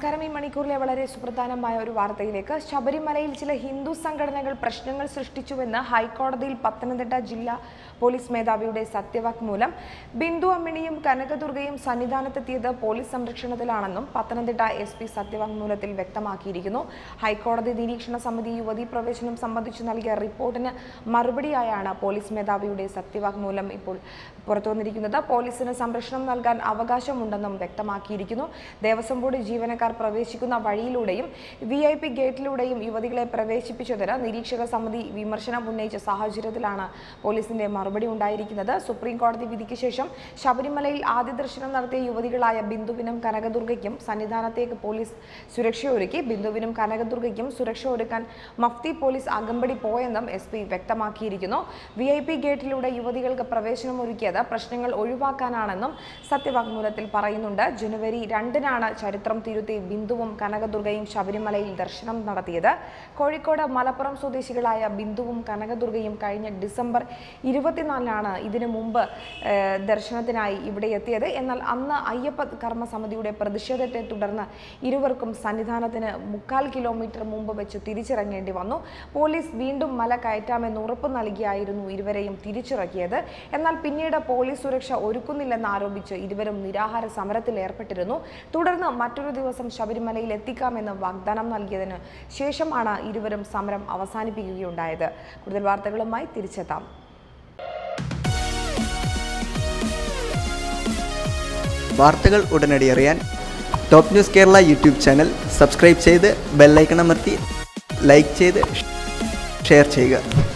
നമസ്കാരം. ഈ മണിക്കൂറിലെ വളരെ സുപ്രധാനമായ ഒരു വാർത്തയിലേക്ക്. ശബരിമലയിൽ ചില ഹിന്ദു സംഘടനകൾ പ്രശ്നങ്ങൾ സൃഷ്ടിച്ചുവെന്ന് ഹൈക്കോടതിയിൽ പത്തനംതിട്ട ജില്ലാ പോലീസ് മേധാവിയുടെ സത്യവാങ്മൂലം. ബിന്ദു അമ്മിണിയും കനകദുർഗയും സന്നിധാനത്തെത്തിയത് പോലീസ് സംരക്ഷണത്തിലാണെന്നും പത്തനംതിട്ട SP സത്യവാങ്മൂലത്തിൽ വ്യക്തമാക്കിയിരിക്കുന്നു. ഹൈക്കോടതി നിരീക്ഷണ സമിതി യുവതീ പ്രവേശനം സംബന്ധിച്ച് നൽകിയ റിപ്പോർട്ടിന് മറുപടിയായാണ് പോലീസ് മേധാവിയുടെ സത്യവാങ്മൂലം ഇപ്പോൾ പുറത്തുവന്നിരിക്കുന്നത്. പോലീസിന് സംരക്ഷണം നൽകാൻ അവകാശമുണ്ടെന്നും വ്യക്തമാക്കിയിരിക്കുന്നു. ദേവസ്വം ബോർഡ് ജീവനക്കാർ പ്രവേശിക്കുന്ന വഴിയിലൂടെയും VIP ഗേറ്റിലൂടെയും യുവതികളെ പ്രവേശിപ്പിച്ചതിന് നിരീക്ഷക സമിതി വിമർശനം ഉന്നയിച്ച സാഹചര്യത്തിലാണ് പോലീസിന്റെ മറുപടി ഉണ്ടായിരിക്കുന്നത്. സുപ്രീം കോടതി വിധിക്ക് ശേഷം ശബരിമലയിൽ ആദ്യ ദർശനം നടത്തിയ യുവതികളായ ബിന്ദുവിനും കനകദുർഗയ്ക്കും സന്നിധാനത്തേക്ക് പോലീസ് സുരക്ഷയൊരുക്കി. ബിന്ദുവിനും കനകദുർഗയ്ക്കും സുരക്ഷ ഒരുക്കാൻ മഫ്തി പോലീസ് അകമ്പടി പോയെന്നും SP വ്യക്തമാക്കിയിരിക്കുന്നു. VIP ഗേറ്റിലൂടെ യുവതികൾക്ക് പ്രവേശനം ഒരുക്കിയത് പ്രശ്നങ്ങൾ ഒഴിവാക്കാനാണെന്നും സത്യവാങ്മൂലത്തിൽ പറയുന്നുണ്ട്. ജനുവരി 2-നാണ് ചരിത്രം തിരുത്തി ബിന്ദുവും കനകദുർഗയും ശബരിമലയിൽ ദർശനം നടത്തിയത്. കോഴിക്കോട് മലപ്പുറം സ്വദേശികളായ ബിന്ദുവും കനകദുർഗയും കഴിഞ്ഞ ഡിസംബർ 24-നാണ് ഇതിനു മുമ്പ് ദർശനത്തിനായി ഇവിടെ എത്തിയത്. എന്നാൽ അന്ന് അയ്യപ്പ കർമ്മ സമിതിയുടെ പ്രതിഷേധത്തെ തുടർന്ന് ഇരുവർക്കും സന്നിധാനത്തിന് 3/4 കിലോമീറ്റർ മുമ്പ് വെച്ച് തിരിച്ചിറങ്ങേണ്ടി വന്നു. പോലീസ് വീണ്ടും മല കയറ്റാമെന്ന് ഉറപ്പ് നൽകിയായിരുന്നു ഇരുവരെയും തിരിച്ചിറക്കിയത്. എന്നാൽ പിന്നീട് പോലീസ് സുരക്ഷ ഒരുക്കുന്നില്ലെന്ന് ആരോപിച്ച് ഇരുവരും നിരാഹാര സമരത്തിൽ ഏർപ്പെട്ടിരുന്നു. തുടർന്ന് മറ്റൊരു ദിവസം ശബരിമലയിൽ എത്തിക്കാമെന്ന് വാഗ്ദാനം നൽകിയതിന് ശേഷമാണ് ഇരുവരും സമരം അവസാനിപ്പിക്കുകയുണ്ടായത്. കൂടുതൽ വാർത്തകളുമായി തിരിച്ചെത്താം. വാർത്തകൾ ഉടനടി അറിയാൻ top news Kerala YouTube channel subscribe ചെയ്ത് ബെൽ ഐക്കൺ അമർത്തി ലൈക്ക് ചെയ്ത് ഷെയർ ചെയ്യുക.